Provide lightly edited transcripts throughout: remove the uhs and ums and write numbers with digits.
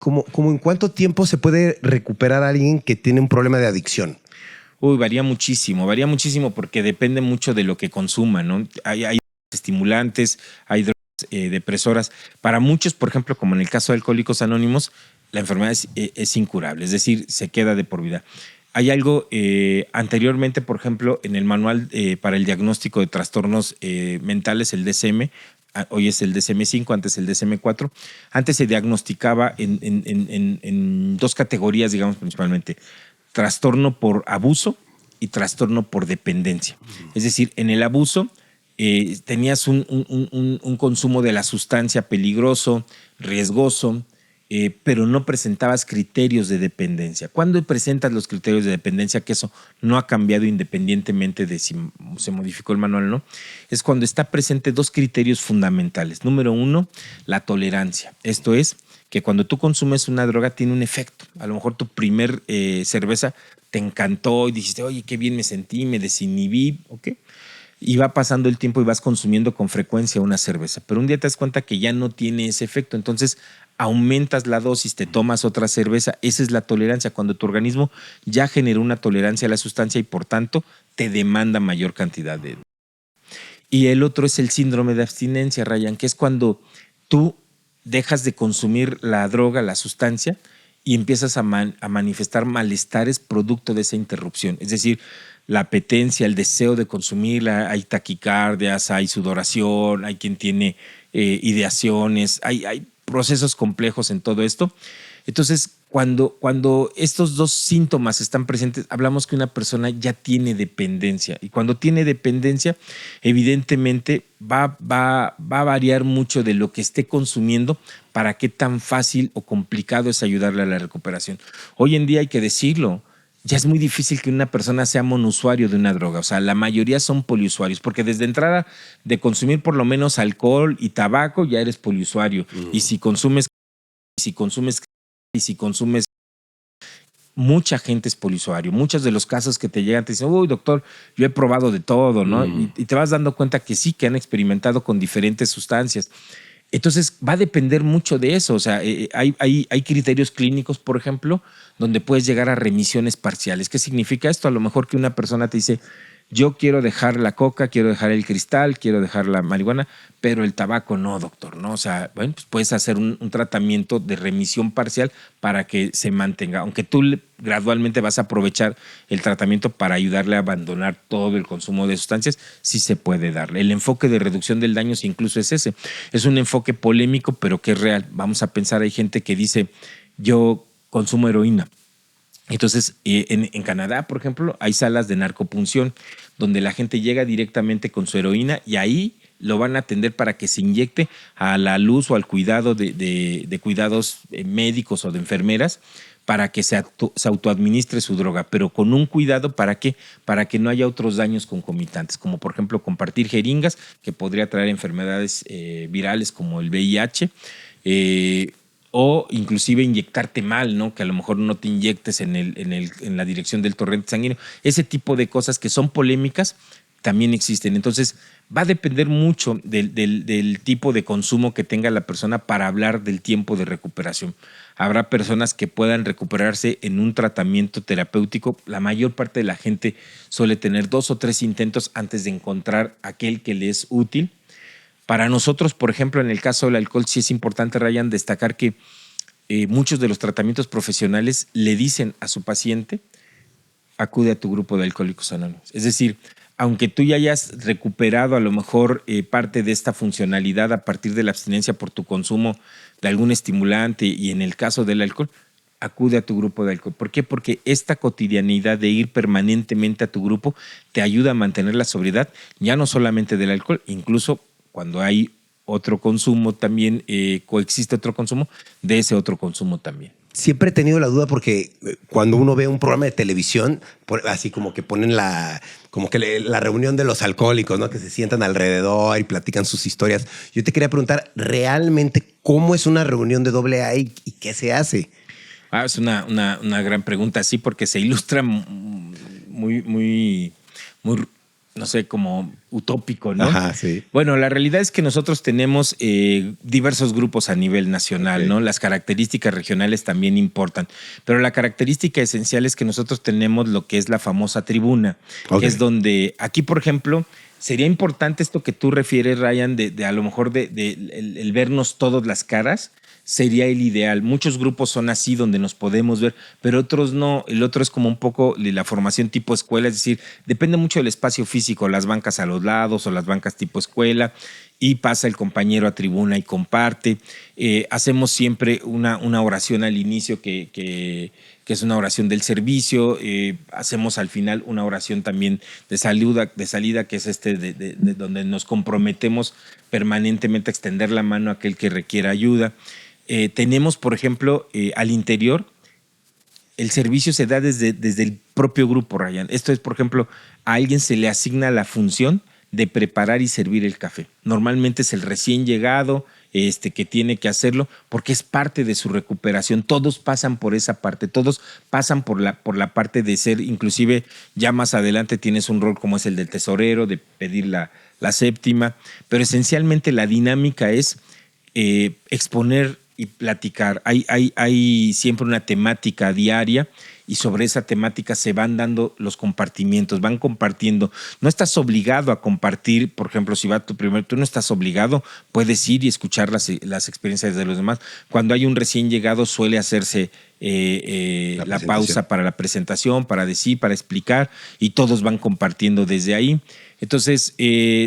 ¿Cómo en cuánto tiempo se puede recuperar a alguien que tiene un problema de adicción? Uy, varía muchísimo porque depende mucho de lo que consuma, ¿no? Hay estimulantes, hay drogas depresoras. Para muchos, por ejemplo, como en el caso de Alcohólicos Anónimos, la enfermedad es incurable, es decir, se queda de por vida. Hay algo anteriormente, por ejemplo, en el manual para el diagnóstico de trastornos mentales, el DSM, hoy es el DSM-5, antes el DSM-4. Antes se diagnosticaba en dos categorías, digamos, principalmente: trastorno por abuso y trastorno por dependencia. Es decir, en el abuso tenías un consumo de la sustancia peligroso, riesgoso, pero no presentabas criterios de dependencia. ¿Cuándo presentas los criterios de dependencia? Que eso no ha cambiado independientemente de si se modificó el manual o no. Es cuando está presente dos criterios fundamentales. Número uno, la tolerancia. Esto es que cuando tú consumes una droga tiene un efecto. A lo mejor tu primer cerveza te encantó y dijiste, oye, qué bien me sentí, me desinhibí, ¿ok? Y va pasando el tiempo y vas consumiendo con frecuencia una cerveza. Pero un día te das cuenta que ya no tiene ese efecto. Entonces aumentas la dosis, te tomas otra cerveza. Esa es la tolerancia, cuando tu organismo ya generó una tolerancia a la sustancia y por tanto te demanda mayor cantidad de... Y el otro es el síndrome de abstinencia, Ryan, que es cuando tú dejas de consumir la droga, la sustancia, y empiezas a manifestar malestares producto de esa interrupción. Es decir, la apetencia, el deseo de consumirla, hay taquicardias, hay sudoración, hay quien tiene ideaciones, hay procesos complejos en todo esto. Entonces, cuando estos dos síntomas están presentes, hablamos que una persona ya tiene dependencia. Y cuando tiene dependencia, evidentemente va a variar mucho de lo que esté consumiendo para qué tan fácil o complicado es ayudarle a la recuperación. Hoy en día hay que decirlo, ya es muy difícil que una persona sea monusuario de una droga. O sea, la mayoría son poliusuarios, porque desde entrada de consumir por lo menos alcohol y tabaco ya eres poliusuario. Y si consumes, mucha gente es poliusuario. Muchos de los casos que te llegan te dicen, uy, doctor, yo he probado de todo, ¿no? Y te vas dando cuenta que sí, que han experimentado con diferentes sustancias. Entonces va a depender mucho de eso. O sea, hay criterios clínicos, por ejemplo, donde puedes llegar a remisiones parciales. ¿Qué significa esto? A lo mejor que una persona te dice, yo quiero dejar la coca, quiero dejar el cristal, quiero dejar la marihuana, pero el tabaco no, doctor, ¿no? O sea, bueno, pues puedes hacer un tratamiento de remisión parcial para que se mantenga, aunque tú gradualmente vas a aprovechar el tratamiento para ayudarle a abandonar todo el consumo de sustancias, sí se puede darle. El enfoque de reducción del daño incluso es ese. Es un enfoque polémico, pero que es real. Vamos a pensar, hay gente que dice, yo consumo heroína. Entonces, en Canadá, por ejemplo, hay salas de narcopunción donde la gente llega directamente con su heroína y ahí lo van a atender para que se inyecte a la luz o al cuidado de cuidados médicos o de enfermeras para que se autoadministre su droga, pero con un cuidado ¿para qué? Para que no haya otros daños concomitantes, como por ejemplo compartir jeringas, que podría traer enfermedades virales como el VIH, o inclusive inyectarte mal, ¿no? Que a lo mejor no te inyectes en la dirección del torrente sanguíneo. Ese tipo de cosas que son polémicas también existen. Entonces, va a depender mucho del tipo de consumo que tenga la persona para hablar del tiempo de recuperación. Habrá personas que puedan recuperarse en un tratamiento terapéutico. La mayor parte de la gente suele tener 2 o 3 intentos antes de encontrar aquel que le es útil. Para nosotros, por ejemplo, en el caso del alcohol, sí es importante, Ryan, destacar que muchos de los tratamientos profesionales le dicen a su paciente, acude a tu grupo de Alcohólicos Anónimos. Es decir, aunque tú ya hayas recuperado a lo mejor parte de esta funcionalidad a partir de la abstinencia por tu consumo de algún estimulante y en el caso del alcohol, acude a tu grupo de alcohol. ¿Por qué? Porque esta cotidianidad de ir permanentemente a tu grupo te ayuda a mantener la sobriedad, ya no solamente del alcohol, incluso cuando hay otro consumo también, coexiste otro consumo, de ese otro consumo también. Siempre he tenido la duda porque cuando uno ve un programa de televisión, así como que ponen la reunión de los alcohólicos, ¿no? Que se sientan alrededor y platican sus historias. Yo te quería preguntar realmente cómo es una reunión de AA y qué se hace. Es una gran pregunta, sí, porque se ilustra muy no sé, como utópico, ¿no? Ajá, sí. Bueno, la realidad es que nosotros tenemos diversos grupos a nivel nacional, ¿no? Las características regionales también importan, pero la característica esencial es que nosotros tenemos lo que es la famosa tribuna, que es donde aquí, por ejemplo, sería importante esto que tú refieres, Ryan, de a lo mejor el vernos todas las caras. Sería el ideal. Muchos grupos son así donde nos podemos ver, pero otros no. El otro es como un poco la formación tipo escuela, es decir, depende mucho del espacio físico, las bancas a los lados o las bancas tipo escuela, y pasa el compañero a tribuna y comparte. Hacemos siempre una oración al inicio que es una oración del servicio. Hacemos al final una oración también de salida, que es de donde nos comprometemos permanentemente a extender la mano a aquel que requiera ayuda. Tenemos, por ejemplo, al interior, el servicio se da desde el propio grupo, Ryan. Esto es, por ejemplo, a alguien se le asigna la función de preparar y servir el café. Normalmente es el recién llegado que tiene que hacerlo porque es parte de su recuperación. Todos pasan por esa parte, todos pasan por la parte de ser, inclusive ya más adelante tienes un rol como es el del tesorero, de pedir la séptima, pero esencialmente la dinámica es exponer y platicar. Hay siempre una temática diaria y sobre esa temática se van dando los compartimientos, van compartiendo. No estás obligado a compartir, por ejemplo, si va tu primero, tú no estás obligado, puedes ir y escuchar las experiencias de los demás. Cuando hay un recién llegado suele hacerse la pausa para la presentación, para decir, para explicar, y todos van compartiendo desde ahí. Entonces,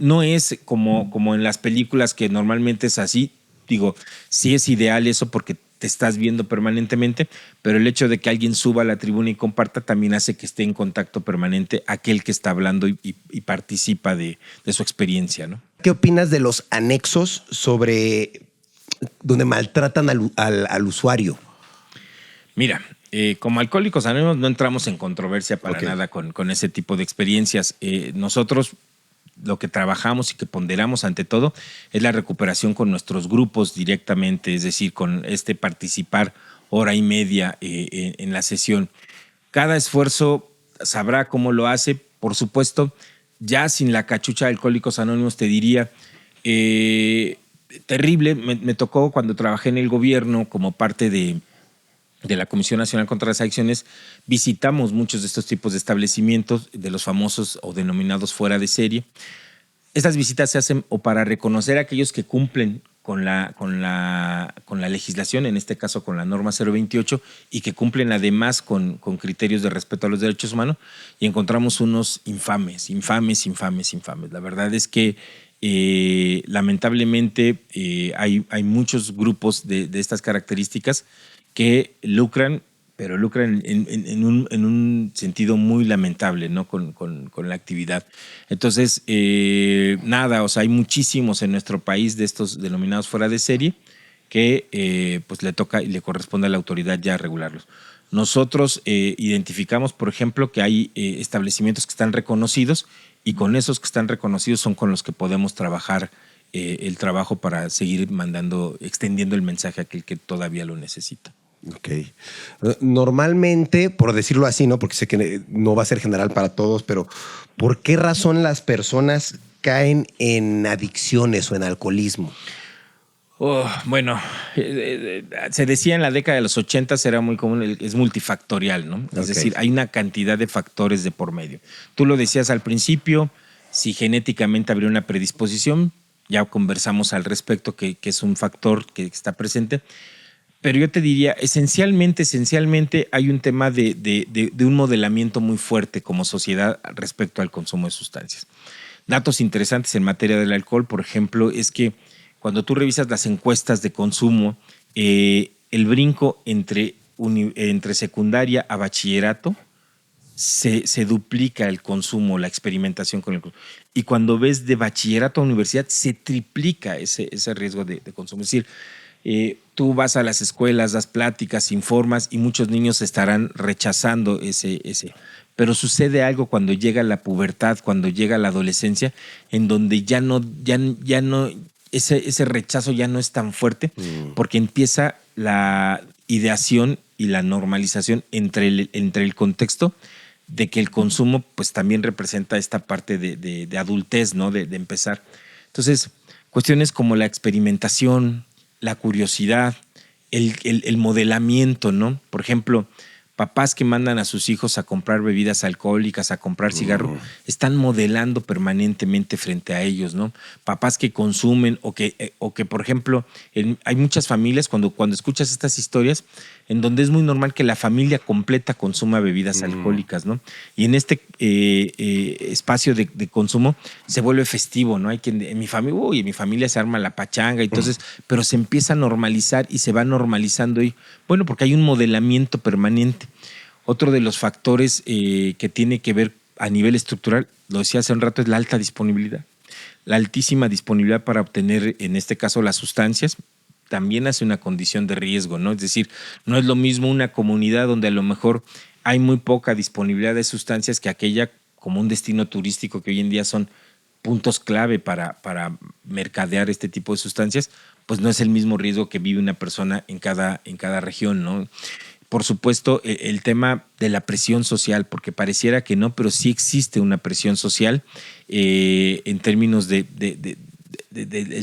no es como en las películas que normalmente es así. Digo, sí es ideal eso porque te estás viendo permanentemente, pero el hecho de que alguien suba a la tribuna y comparta también hace que esté en contacto permanente aquel que está hablando y participa de su experiencia, ¿no? ¿Qué opinas de los anexos sobre donde maltratan al usuario? Mira, como Alcohólicos Anónimos no entramos en controversia para nada con ese tipo de experiencias. Nosotros lo que trabajamos y que ponderamos ante todo es la recuperación con nuestros grupos directamente, es decir, con participar hora y media en la sesión. Cada esfuerzo sabrá cómo lo hace, por supuesto, ya sin la cachucha de Alcohólicos Anónimos te diría, terrible, me tocó cuando trabajé en el gobierno como parte de la Comisión Nacional contra las Adicciones, visitamos muchos de estos tipos de establecimientos, de los famosos o denominados fuera de serie. Estas visitas se hacen o para reconocer a aquellos que cumplen con la legislación, en este caso con la norma 028, y que cumplen además con criterios de respeto a los derechos humanos, y encontramos unos infames. La verdad es que lamentablemente hay muchos grupos de estas características que lucran, pero lucran en un sentido muy lamentable, ¿no? con la actividad. Entonces, nada, o sea, hay muchísimos en nuestro país de estos denominados fuera de serie que pues le toca y le corresponde a la autoridad ya regularlos. Nosotros identificamos, por ejemplo, que hay establecimientos que están reconocidos, y con esos que están reconocidos son con los que podemos trabajar el trabajo para seguir extendiendo el mensaje a aquel que todavía lo necesita. Ok. Normalmente, por decirlo así, ¿no? Porque sé que no va a ser general para todos, pero ¿por qué razón las personas caen en adicciones o en alcoholismo? Bueno, se decía en la década de los 80, era muy común, es multifactorial, ¿no? Es decir, hay una cantidad de factores de por medio. Tú lo decías al principio, si genéticamente habría una predisposición, ya conversamos al respecto que es un factor que está presente. Pero yo te diría, esencialmente hay un tema de un modelamiento muy fuerte como sociedad respecto al consumo de sustancias. Datos interesantes en materia del alcohol, por ejemplo, es que cuando tú revisas las encuestas de consumo, el brinco entre secundaria a bachillerato se duplica el consumo, la experimentación con el consumo. Y cuando ves de bachillerato a universidad, se triplica ese riesgo de consumo. Es decir, tú vas a las escuelas, das pláticas, informas y muchos niños estarán rechazando ese. Pero sucede algo cuando llega la pubertad, cuando llega la adolescencia, en donde ya no ese rechazo ya no es tan fuerte, porque empieza la ideación y la normalización entre el contexto de que el consumo pues también representa esta parte de adultez, ¿no? De empezar. Entonces, cuestiones como la experimentación, la curiosidad, el modelamiento, ¿no? Por ejemplo, papás que mandan a sus hijos a comprar bebidas alcohólicas, a comprar cigarro, están modelando permanentemente frente a ellos, ¿no? Papás que consumen o que por ejemplo, hay muchas familias, cuando escuchas estas historias, en donde es muy normal que la familia completa consuma bebidas alcohólicas, ¿no? Y en este espacio de consumo se vuelve festivo, ¿no? Hay quien en mi familia se arma la pachanga, entonces, pero se empieza a normalizar y se va normalizando y bueno, porque hay un modelamiento permanente. Otro de los factores que tiene que ver a nivel estructural, lo decía hace un rato, es la alta disponibilidad. La altísima disponibilidad para obtener, en este caso, las sustancias, también hace una condición de riesgo, ¿no? Es decir, no es lo mismo una comunidad donde a lo mejor hay muy poca disponibilidad de sustancias que aquella como un destino turístico que hoy en día son puntos clave para mercadear este tipo de sustancias, pues no es el mismo riesgo que vive una persona en cada región, ¿no? Por supuesto, el tema de la presión social, porque pareciera que no, pero sí existe una presión social en términos del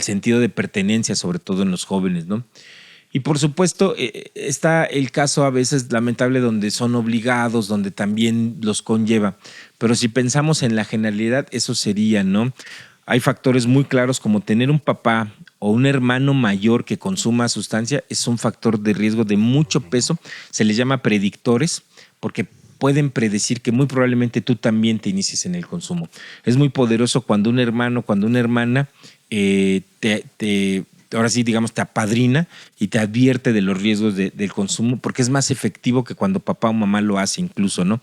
sentido de pertenencia, sobre todo en los jóvenes, ¿no? Y por supuesto, está el caso a veces lamentable donde son obligados, donde también los conlleva. Pero si pensamos en la generalidad, eso sería, ¿no? Hay factores muy claros como tener un papá o un hermano mayor que consuma sustancia, es un factor de riesgo de mucho peso. Se les llama predictores porque pueden predecir que muy probablemente tú también te inicies en el consumo. Es muy poderoso cuando un hermano, cuando una hermana ahora sí, digamos, te apadrina y te advierte de los riesgos del consumo, porque es más efectivo que cuando papá o mamá lo hace incluso, ¿no?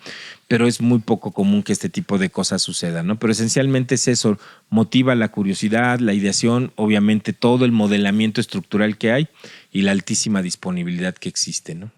Pero es muy poco común que este tipo de cosas sucedan, ¿no? Pero esencialmente es eso, motiva la curiosidad, la ideación, obviamente todo el modelamiento estructural que hay y la altísima disponibilidad que existe, ¿no?